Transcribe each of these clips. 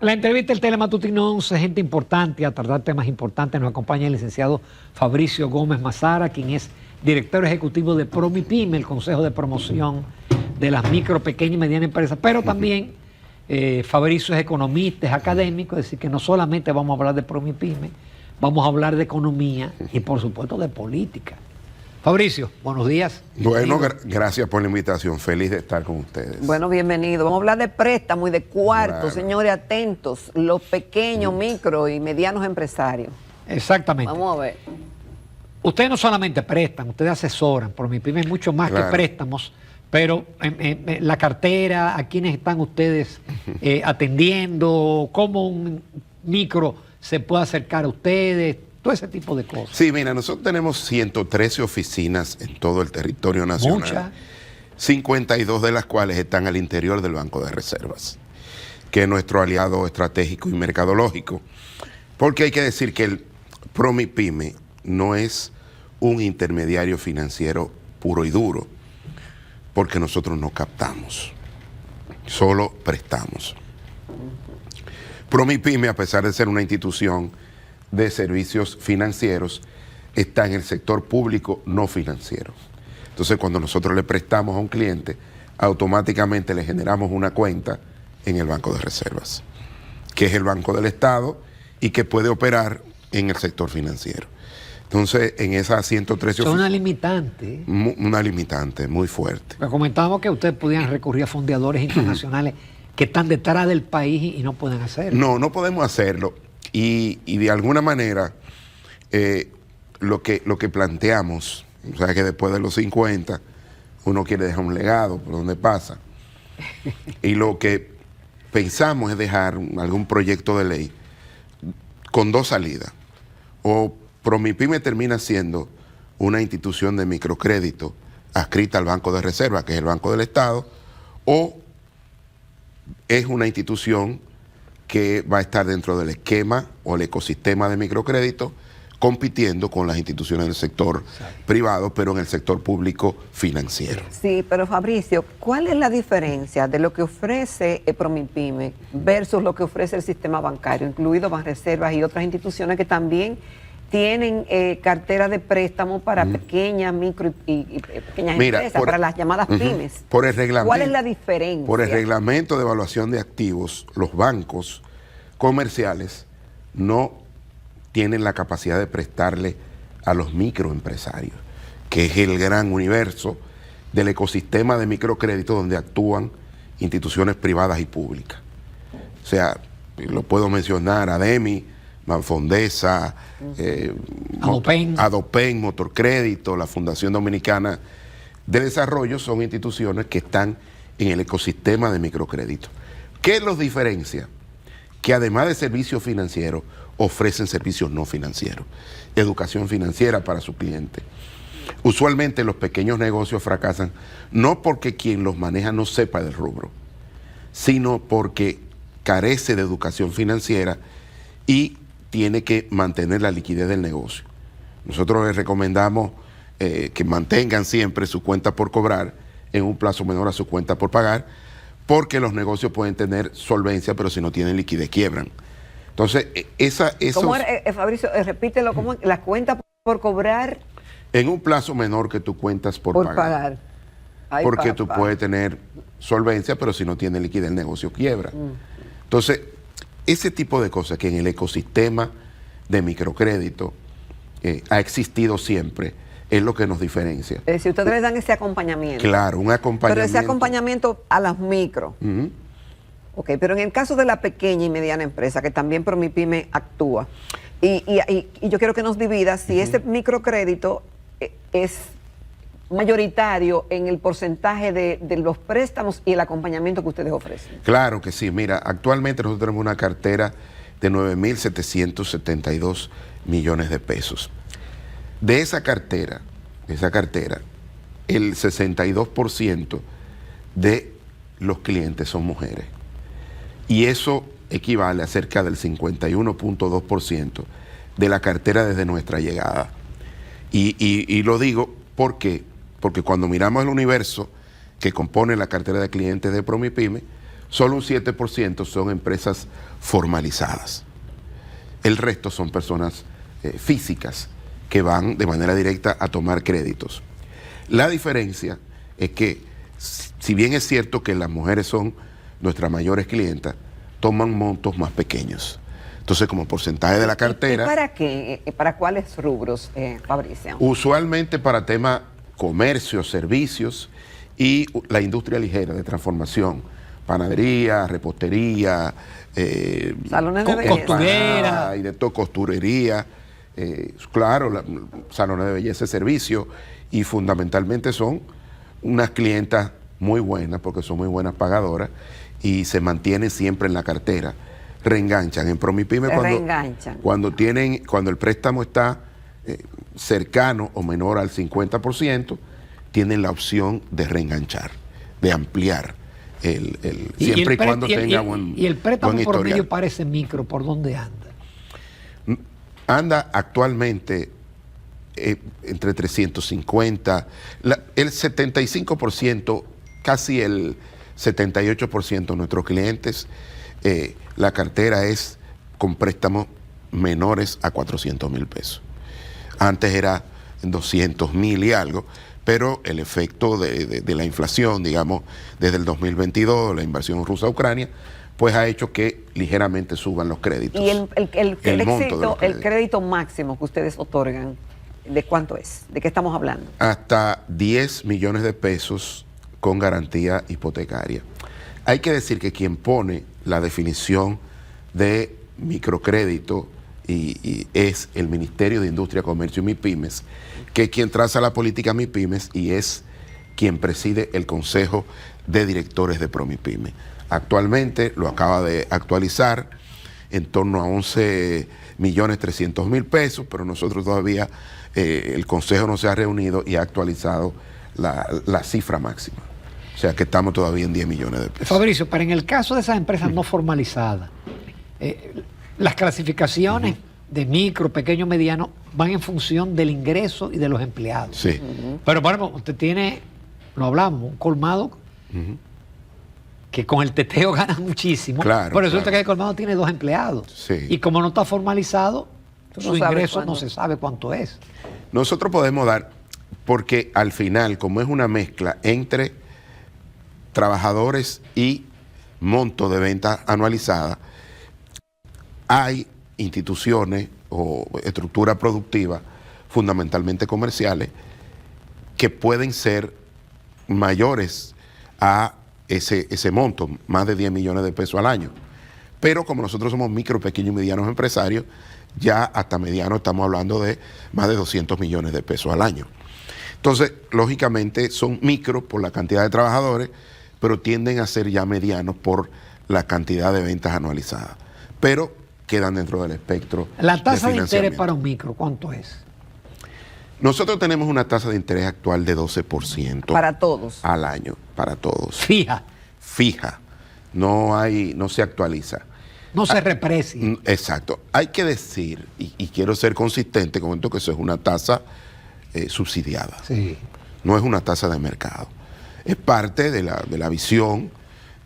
La entrevista del Telematutino 11, gente importante, a tratar temas importantes, nos acompaña el licenciado Fabricio Gómez Mazara, quien es director ejecutivo de ProMIPYME, el Consejo de Promoción de las Micro, Pequeñas y Medianas Empresas, pero también Fabricio es economista, es académico, es decir, que no solamente vamos a hablar de ProMIPYME, vamos a hablar de economía y por supuesto de política. Fabricio, buenos días. Bueno, gracias por la invitación. Feliz de estar con ustedes. Bueno, bienvenido. Vamos a hablar de préstamos y de cuartos, Claro. Señores, atentos, los pequeños, micro y medianos empresarios. Exactamente. Vamos a ver. Ustedes no solamente prestan, ustedes asesoran. ProMIPYME es mucho más Claro. que préstamos, pero la cartera, ¿a quiénes están ustedes atendiendo? ¿Cómo un micro se puede acercar a ustedes? Todo ese tipo de cosas. Sí, mira, nosotros tenemos 113 oficinas en todo el territorio nacional. Muchas. 52 de las cuales están al interior del Banco de Reservas, que es nuestro aliado estratégico y mercadológico. Porque hay que decir que el ProMIPYME no es un intermediario financiero puro y duro, porque nosotros no captamos, solo prestamos. ProMIPYME, a pesar de ser una institución de servicios financieros, está en el sector público no financiero. Entonces, cuando nosotros le prestamos a un cliente, automáticamente le generamos una cuenta en el Banco de Reservas, que es el Banco del Estado y que puede operar en el sector financiero. Entonces, en esas 113 Es una limitante. una limitante muy fuerte. Comentábamos que ustedes podían recurrir a fondeadores internacionales que están detrás del país y no pueden hacerlo. No podemos hacerlo. Y de alguna manera, lo que planteamos, o sea, que después de los 50, uno quiere dejar un legado por donde pasa. Y lo que pensamos es dejar algún proyecto de ley con dos salidas. O ProMIPYME termina siendo una institución de microcrédito adscrita al Banco de Reserva, que es el Banco del Estado, o es una institución que va a estar dentro del esquema o el ecosistema de microcrédito, compitiendo con las instituciones del sector privado, pero en el sector público financiero. Sí, pero Fabricio, ¿cuál es la diferencia de lo que ofrece ProMIPYME versus lo que ofrece el sistema bancario, incluido Banreservas y otras instituciones que también tienen cartera de préstamo para pequeñas, micro y pequeñas empresas, para las llamadas pymes? Por el reglamento. ¿Cuál es la diferencia? Por el reglamento de evaluación de activos, los bancos comerciales no tienen la capacidad de prestarle a los microempresarios, que es el gran universo del ecosistema de microcrédito donde actúan instituciones privadas y públicas. O sea, lo puedo mencionar, ADEMI, Manfondesa, Adopen, Motorcrédito, la Fundación Dominicana de Desarrollo, son instituciones que están en el ecosistema de microcrédito. ¿Qué los diferencia? Que además de servicios financieros, ofrecen servicios no financieros, educación financiera para su cliente. Usualmente los pequeños negocios fracasan no porque quien los maneja no sepa del rubro, sino porque carece de educación financiera y tiene que mantener la liquidez del negocio. Nosotros les recomendamos que mantengan siempre su cuenta por cobrar en un plazo menor a su cuenta por pagar, porque los negocios pueden tener solvencia, pero si no tienen liquidez, quiebran. Entonces, ¿Cómo Fabricio, repítelo, ¿cómo la cuenta por cobrar? En un plazo menor que tú cuentas por pagar. Ay, porque papá. tú puedes tener solvencia, pero si no tienes liquidez, el negocio quiebra. Entonces, ese tipo de cosas que en el ecosistema de microcrédito ha existido siempre, es lo que nos diferencia. Si ustedes les dan ese acompañamiento. Claro, un acompañamiento. Pero ese acompañamiento a las micro. Ok, pero en el caso de la pequeña y mediana empresa, que también ProMIPYME actúa, y yo quiero que nos divida si ese microcrédito es mayoritario en el porcentaje de los préstamos y el acompañamiento que ustedes ofrecen. Claro que sí. Mira, actualmente nosotros tenemos una cartera de 9.772 millones de pesos. De esa cartera, el 62% de los clientes son mujeres. Y eso equivale a cerca del 51.2% de la cartera desde nuestra llegada. Y lo digo porque cuando miramos el universo que compone la cartera de clientes de ProMIPYME, solo un 7% son empresas formalizadas. El resto son personas físicas que van de manera directa a tomar créditos. La diferencia es que, si bien es cierto que las mujeres son nuestras mayores clientas, toman montos más pequeños. Entonces, como porcentaje de la cartera... ¿Y para qué? ¿Para cuáles rubros, Fabricio? Usualmente para temas comercio, servicios y la industria ligera de transformación. Panadería, repostería, salones de belleza. Costurera. Y de todo, costurería. Claro, salones de belleza, servicio. Y fundamentalmente son unas clientas muy buenas, porque son muy buenas pagadoras y se mantienen siempre en la cartera. Reenganchan en Promipyme cuando el préstamo está cercano o menor al 50%, tienen la opción de reenganchar, de ampliar siempre y cuando tenga buen y el préstamo buen por historial. medio parece micro, ¿por dónde anda? Anda actualmente entre 350, el 75%, casi el 78% de nuestros clientes, la cartera es con préstamos menores a 400,000 pesos. Antes era 200,000 y algo, pero el efecto de la inflación, digamos, desde el 2022, la invasión rusa a Ucrania, pues ha hecho que ligeramente suban los créditos. ¿Y el monto de los créditos. crédito máximo que ustedes otorgan, de cuánto es? ¿De qué estamos hablando? Hasta 10 millones de pesos con garantía hipotecaria. Hay que decir que quien pone la definición de microcrédito y es el Ministerio de Industria, Comercio y MIPYMES, que es quien traza la política MIPYMES y es quien preside el Consejo de Directores de Promipyme. Actualmente lo acaba de actualizar en torno a 11.300.000 pesos, pero nosotros todavía, el Consejo no se ha reunido y ha actualizado la cifra máxima. O sea que estamos todavía en 10 millones de pesos. Fabricio, pero en el caso de esas empresas no formalizadas, las clasificaciones de micro, pequeño, mediano van en función del ingreso y de los empleados. Sí. Pero bueno, usted tiene, lo hablamos, un colmado que con el teteo gana muchísimo. Claro, pero resulta claro. que el colmado tiene 2 empleados. Sí. Y como no está formalizado, Tú su no sabes ingreso cuándo. no se sabe cuánto es. Nosotros podemos dar, porque al final, como es una mezcla entre trabajadores y monto de venta anualizada, hay instituciones o estructuras productivas, fundamentalmente comerciales, que pueden ser mayores a ese monto, más de 10 millones de pesos al año. Pero como nosotros somos micro, pequeños y medianos empresarios, ya hasta mediano estamos hablando de más de 200 millones de pesos al año. Entonces, lógicamente son micro por la cantidad de trabajadores, pero tienden a ser ya medianos por la cantidad de ventas anualizadas. Pero quedan dentro del espectro La tasa de interés financiamiento. para un micro, ¿cuánto es? Nosotros tenemos una tasa de interés actual de 12% Para todos. al año, para todos. Fija, Fija, no se actualiza. no se reprecia. Exacto. Hay que decir, y quiero ser consistente con esto, que eso es una tasa subsidiada. Sí. No es una tasa de mercado. Es parte de la visión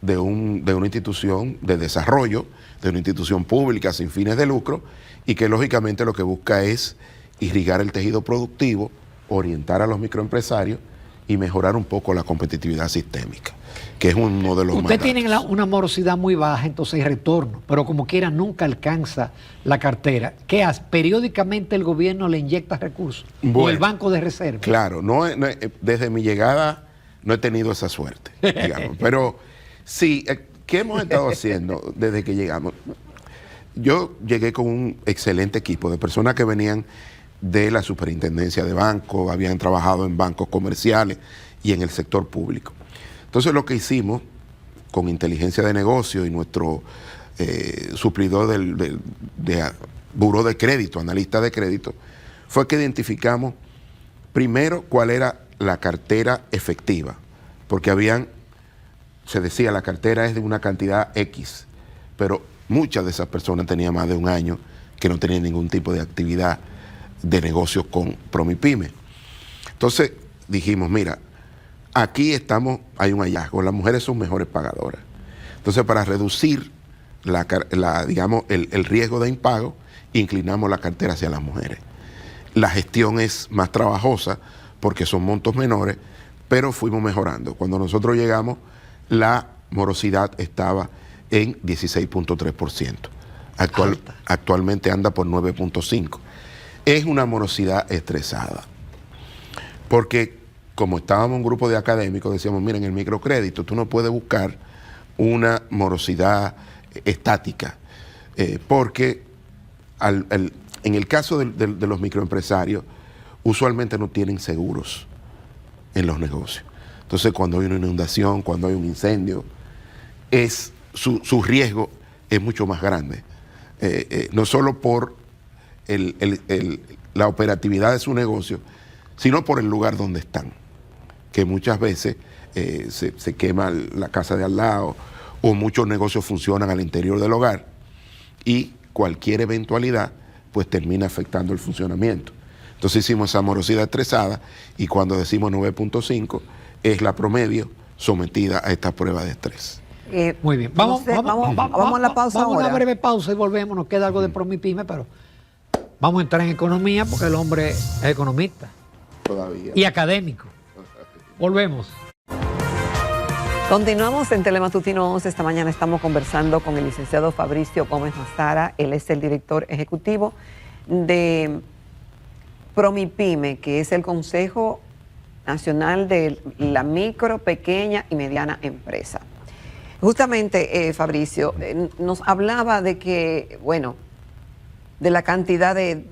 de una institución de desarrollo, de una institución pública sin fines de lucro, y que lógicamente lo que busca es irrigar el tejido productivo, orientar a los microempresarios y mejorar un poco la competitividad sistémica, que es uno de los más Usted tiene grandes. una morosidad muy baja, entonces hay retorno, pero como quiera nunca alcanza la cartera. ¿Qué hace? Periódicamente el gobierno le inyecta recursos. O Bueno, el Banco de Reserva. Claro, desde mi llegada no he tenido esa suerte, digamos. Pero sí, ¿qué hemos estado haciendo desde que llegamos? Yo llegué con un excelente equipo de personas que venían de la superintendencia de bancos, habían trabajado en bancos comerciales y en el sector público. Entonces lo que hicimos con inteligencia de negocio y nuestro suplidor de buró de crédito, analista de crédito, fue que identificamos primero cuál era la cartera efectiva, porque se decía la cartera es de una cantidad X, pero muchas de esas personas tenían más de un año que no tenían ningún tipo de actividad de negocio con Promipyme. Entonces dijimos, mira, aquí hay un hallazgo, las mujeres son mejores pagadoras. Entonces, para reducir digamos, el riesgo de impago, inclinamos la cartera hacia las mujeres. La gestión es más trabajosa porque son montos menores, pero fuimos mejorando. Cuando nosotros llegamos, la morosidad estaba en 16.3%. Actualmente anda por 9.5%. Es una morosidad estresada. Porque como estábamos un grupo de académicos, decíamos, miren, el microcrédito, tú no puedes buscar una morosidad estática, porque en el caso de los microempresarios, usualmente no tienen seguros en los negocios. Entonces, cuando hay una inundación, cuando hay un incendio, su riesgo es mucho más grande. No solo por la operatividad de su negocio, sino por el lugar donde están, que muchas veces se quema la casa de al lado, o muchos negocios funcionan al interior del hogar, y cualquier eventualidad pues termina afectando el funcionamiento. Entonces hicimos esa morosidad estresada, y cuando decimos 9.5 es la promedio sometida a esta prueba de estrés. Muy bien, vamos a la pausa vamos ahora. a una breve pausa y volvemos. Nos queda algo de PromiPyme, pero vamos a entrar en economía porque el hombre es economista Todavía. y académico. Volvemos. Continuamos en Telematutino 11. Esta mañana estamos conversando con el licenciado Fabricio Gómez Mazara. Él es el director ejecutivo de PromiPyme, que es el Consejo Nacional de la Micro, Pequeña y Mediana Empresa. Justamente, Fabricio, nos hablaba de que, bueno, de la cantidad de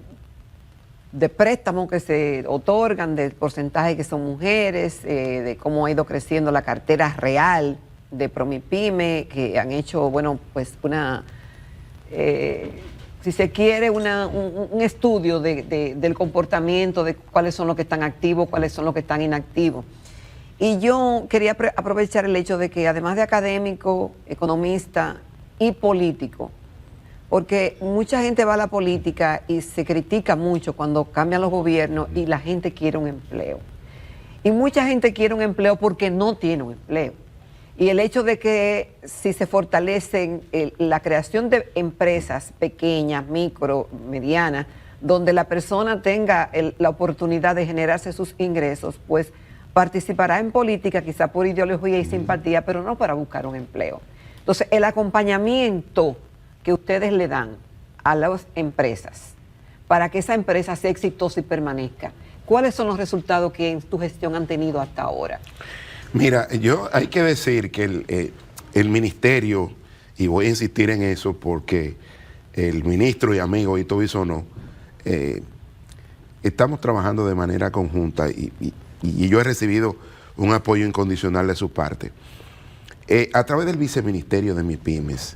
préstamos que se otorgan, del porcentaje que son mujeres, de cómo ha ido creciendo la cartera real de PromiPyme, que han hecho, bueno, pues si se quiere, un estudio del comportamiento, de cuáles son los que están activos, cuáles son los que están inactivos. Y yo quería aprovechar el hecho de que, además de académico, economista y político, porque mucha gente va a la política y se critica mucho cuando cambian los gobiernos y la gente quiere un empleo. Y mucha gente quiere un empleo porque no tiene un empleo. Y el hecho de que si se fortalecen la creación de empresas pequeñas, micro, medianas, donde la persona tenga la oportunidad de generarse sus ingresos, pues participará en política quizá por ideología y simpatía, pero no para buscar un empleo. Entonces, el acompañamiento que ustedes le dan a las empresas para que esa empresa sea exitosa y permanezca, ¿cuáles son los resultados que en tu gestión han tenido hasta ahora? Mira, hay que decir que el ministerio, y voy a insistir en eso porque el ministro y amigo Ito Bisonó, estamos trabajando de manera conjunta y yo he recibido un apoyo incondicional de su parte. A través del viceministerio de MIPYMES,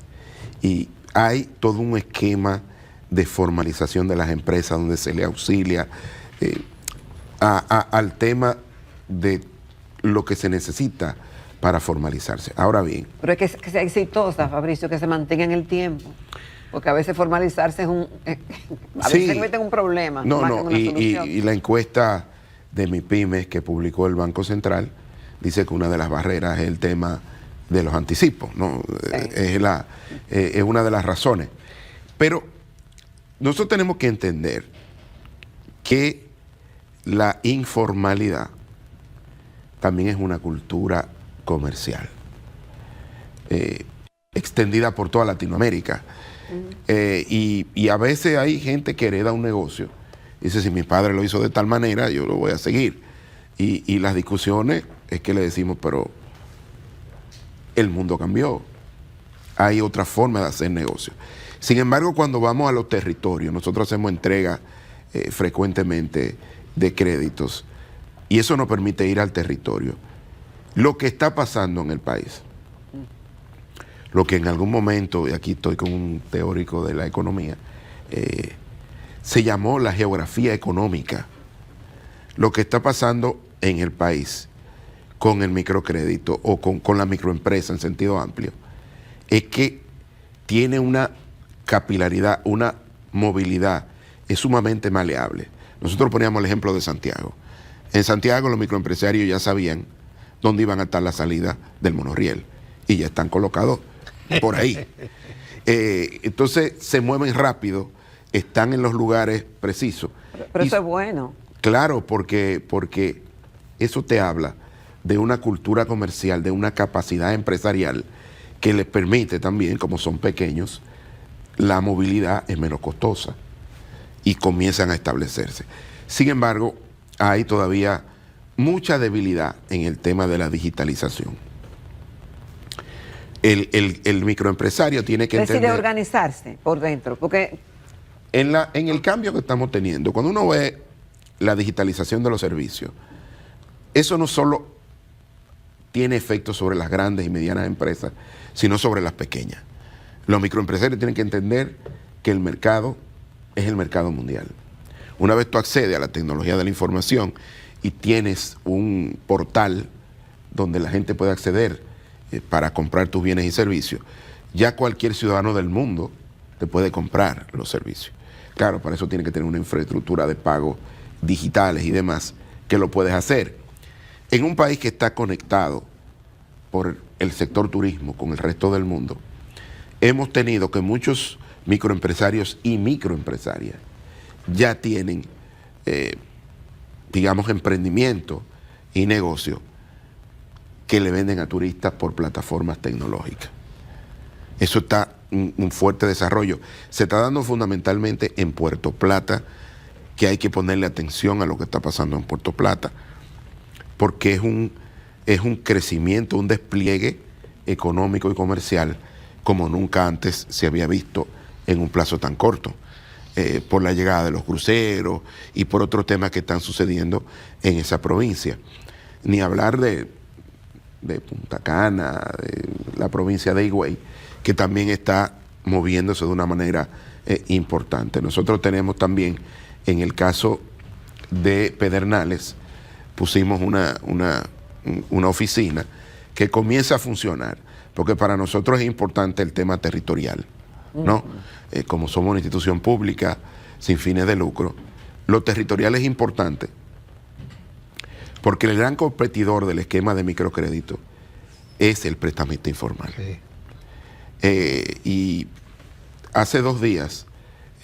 y hay todo un esquema de formalización de las empresas donde se le auxilia al tema de lo que se necesita para formalizarse. Ahora bien. Pero es que sea exitosa, Fabricio, que se mantenga en el tiempo. Porque a veces formalizarse es a veces se mete en un problema. Y la encuesta de MIPYMES que publicó el Banco Central dice que una de las barreras es el tema de los anticipos, ¿no? Sí. Es una de las razones. Pero nosotros tenemos que entender que la informalidad también es una cultura comercial extendida por toda Latinoamérica. Y a veces hay gente que hereda un negocio. Dice, si mi padre lo hizo de tal manera, yo lo voy a seguir. Y las discusiones es que le decimos, pero el mundo cambió. Hay otra forma de hacer negocio. Sin embargo, cuando vamos a los territorios, nosotros hacemos entrega frecuentemente de créditos. Y eso nos permite ir al territorio. Lo que está pasando en el país, lo que en algún momento, y aquí estoy con un teórico de la economía, se llamó la geografía económica. Lo que está pasando en el país con el microcrédito o con la microempresa en sentido amplio, es que tiene una capilaridad, una movilidad, es sumamente maleable. Nosotros poníamos el ejemplo de Santiago. En Santiago los microempresarios ya sabían dónde iban a estar la salida del monorriel y ya están colocados por ahí. Entonces se mueven rápido, están en los lugares precisos. Pero eso es bueno. Claro, porque eso te habla de una cultura comercial, de una capacidad empresarial que les permite también, como son pequeños, la movilidad es menos costosa y comienzan a establecerse. Sin embargo, hay todavía mucha debilidad en el tema de la digitalización. El microempresario tiene que Decide entender... organizarse por dentro, porque... En el cambio que estamos teniendo, cuando uno ve la digitalización de los servicios, eso no solo tiene efectos sobre las grandes y medianas empresas, sino sobre las pequeñas. Los microempresarios tienen que entender que el mercado es el mercado mundial. Una vez tú accedes a la tecnología de la información y tienes un portal donde la gente puede acceder para comprar tus bienes y servicios, ya cualquier ciudadano del mundo te puede comprar los servicios. Claro, para eso tiene que tener una infraestructura de pago digitales y demás, que lo puedes hacer. En un país que está conectado por el sector turismo con el resto del mundo, hemos tenido que muchos microempresarios y microempresarias ya tienen, digamos, emprendimiento y negocio que le venden a turistas por plataformas tecnológicas. Eso está un fuerte desarrollo. Se está dando fundamentalmente en Puerto Plata, que hay que ponerle atención a lo que está pasando en Puerto Plata, porque es un crecimiento, un despliegue económico y comercial como nunca antes se había visto en un plazo tan corto, por la llegada de los cruceros y por otros temas que están sucediendo en esa provincia. Ni hablar de Punta Cana, de la provincia de Higüey, que también está moviéndose de una manera importante. Nosotros tenemos también, en el caso de Pedernales, pusimos una oficina que comienza a funcionar, porque para nosotros es importante el tema territorial, ¿no? Como somos una institución pública sin fines de lucro, lo territorial es importante, porque el gran competidor del esquema de microcrédito es el prestamista informal. Sí. Y hace 2 días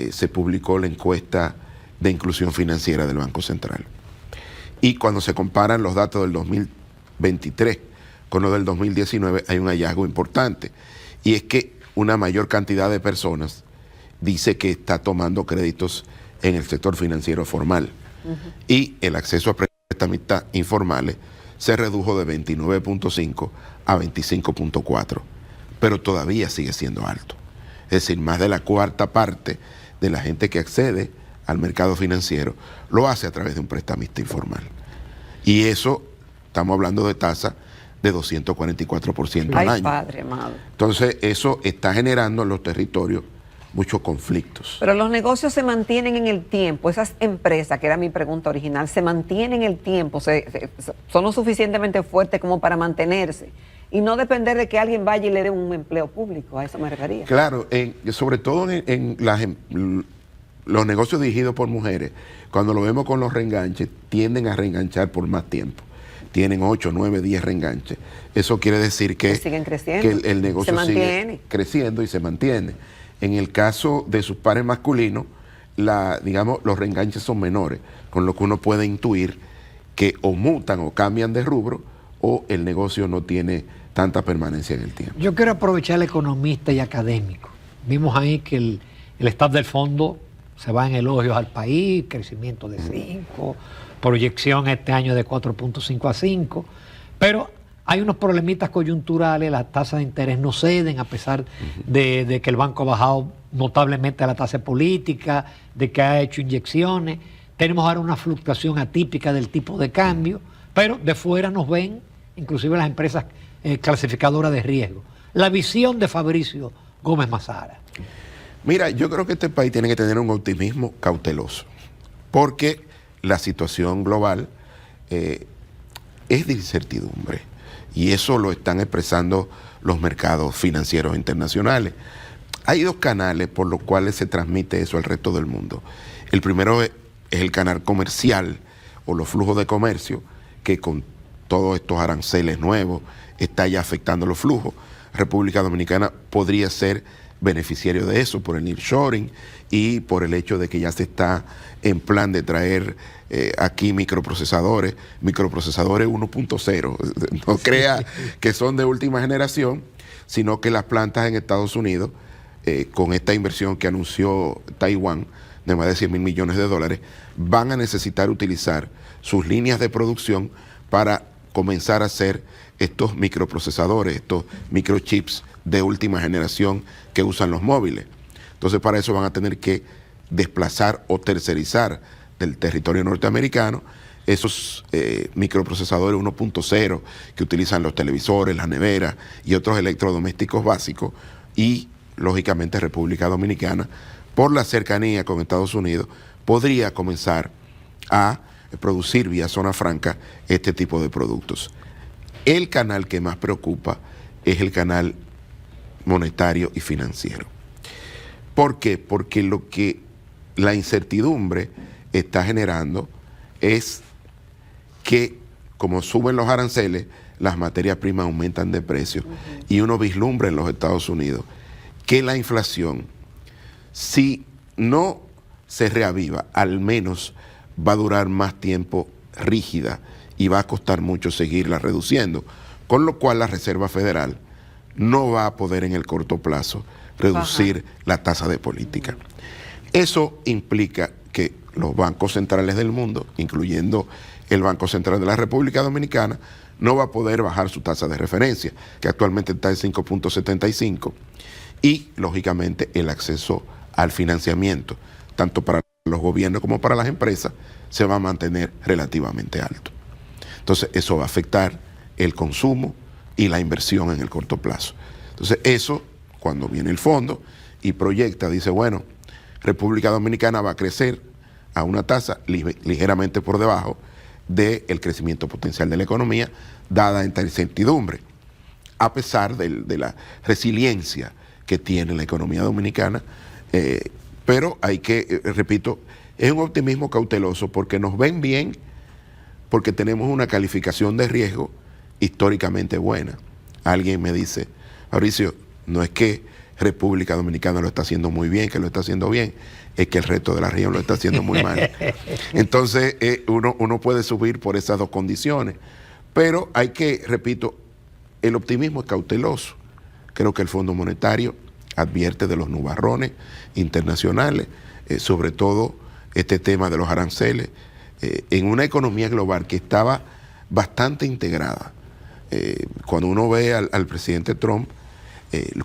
se publicó la encuesta de inclusión financiera del Banco Central. Y cuando se comparan los datos del 2023 con los del 2019, hay un hallazgo importante. Y es que una mayor cantidad de personas dice que está tomando créditos en el sector financiero formal. Y el acceso a prestamistas informales se redujo de 29.5 a 25.4. Pero todavía sigue siendo alto. Es decir, más de la 1/4 parte de la gente que accede al mercado financiero lo hace a través de un prestamista informal. Y eso, estamos hablando de tasa de 244% al año. Ay, padre amado. Entonces, eso está generando en los territorios muchos conflictos. Pero los negocios se mantienen en el tiempo, esas empresas, que era mi pregunta original, se mantienen en el tiempo, son lo suficientemente fuertes como para mantenerse y no depender de que alguien vaya y le dé un empleo público, a eso me refería. Claro, sobre todo en los negocios dirigidos por mujeres, cuando lo vemos con los reenganches, tienden a reenganchar por más tiempo. Tienen 8, 9, 10 reenganches. Eso quiere decir que siguen creciendo, que el negocio sigue creciendo y se mantiene. En el caso de sus pares masculinos, digamos, los reenganches son menores, con lo que uno puede intuir que o mutan o cambian de rubro o el negocio no tiene tanta permanencia en el tiempo. Yo quiero aprovechar el economista y académico. Vimos ahí que el staff del fondo se va en elogios al país, crecimiento de 5, proyección este año de 4.5 a 5, pero hay unos problemitas coyunturales, las tasas de interés no ceden a pesar de que el banco ha bajado notablemente la tasa política, de que ha hecho inyecciones. Tenemos ahora una fluctuación atípica del tipo de cambio, pero de fuera nos ven, inclusive las empresas clasificadoras de riesgo. La visión de Fabricio Gómez Mazara. Mira, yo creo que este país tiene que tener un optimismo cauteloso, porque la situación global es de incertidumbre. Y eso lo están expresando los mercados financieros internacionales. Hay 2 canales por los cuales se transmite eso al resto del mundo. El primero es el canal comercial o los flujos de comercio, que con todos estos aranceles nuevos está ya afectando los flujos. República Dominicana podría ser beneficiario de eso por el nearshoring y por el hecho de que ya se está en plan de traer aquí microprocesadores 1.0. No crea que son de última generación, sino que las plantas en Estados Unidos, con esta inversión que anunció Taiwán de más de 100 mil millones de dólares, van a necesitar utilizar sus líneas de producción para comenzar a hacer estos microprocesadores, estos microchips de última generación que usan los móviles. Entonces, para eso van a tener que desplazar o tercerizar del territorio norteamericano esos microprocesadores 1.0 que utilizan los televisores, las neveras y otros electrodomésticos básicos, y lógicamente República Dominicana, por la cercanía con Estados Unidos, podría comenzar a producir vía zona franca este tipo de productos. El canal que más preocupa es el canal monetario y financiero. ¿Por qué? Porque lo que la incertidumbre está generando es que, como suben los aranceles, las materias primas aumentan de precio, y uno vislumbra en los Estados Unidos que la inflación, si no se reaviva, al menos va a durar más tiempo rígida y va a costar mucho seguirla reduciendo, con lo cual la Reserva Federal no va a poder en el corto plazo reducir la tasa de política. Eso implica que los bancos centrales del mundo, incluyendo el Banco Central de la República Dominicana, no va a poder bajar su tasa de referencia, que actualmente está en 5.75, y lógicamente el acceso al financiamiento, tanto para los gobiernos como para las empresas, se va a mantener relativamente alto. Entonces eso va a afectar el consumo y la inversión en el corto plazo. Entonces eso, cuando viene el fondo y proyecta, dice, bueno, República Dominicana va a crecer a una tasa ligeramente por debajo del crecimiento potencial de la economía, dada esta incertidumbre, a pesar de la resiliencia que tiene la economía dominicana, pero hay que, repito, es un optimismo cauteloso porque nos ven bien, porque tenemos una calificación de riesgo históricamente buena. Alguien me dice, Fabricio, no es que República Dominicana lo está haciendo muy bien, que lo está haciendo bien, es que el resto de la región lo está haciendo muy mal. Entonces uno puede subir por esas dos condiciones, pero hay que, repito, el optimismo es cauteloso. Creo que el Fondo Monetario advierte de los nubarrones internacionales, sobre todo este tema de los aranceles, en una economía global que estaba bastante integrada. Cuando uno ve al presidente Trump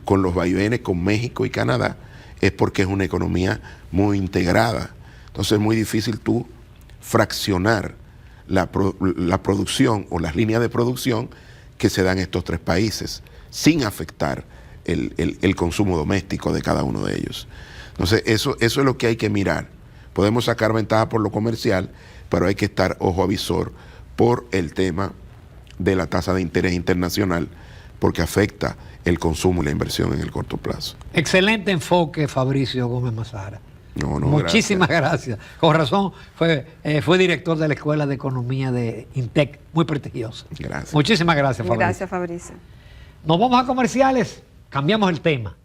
con los vaivenes con México y Canadá, es porque es una economía muy integrada. Entonces es muy difícil tú fraccionar la producción o las líneas de producción que se dan en estos tres países sin afectar el consumo doméstico de cada uno de ellos. Entonces eso es lo que hay que mirar. Podemos sacar ventaja por lo comercial, pero hay que estar ojo avisor por el tema de la tasa de interés internacional, porque afecta el consumo y la inversión en el corto plazo. Excelente enfoque, Fabricio Gómez Mazara. Muchísimas gracias. Con razón, fue director de la Escuela de Economía de INTEC, muy prestigiosa. Gracias. Muchísimas gracias, Fabricio. Gracias, Fabricio. Nos vamos a comerciales, cambiamos el tema.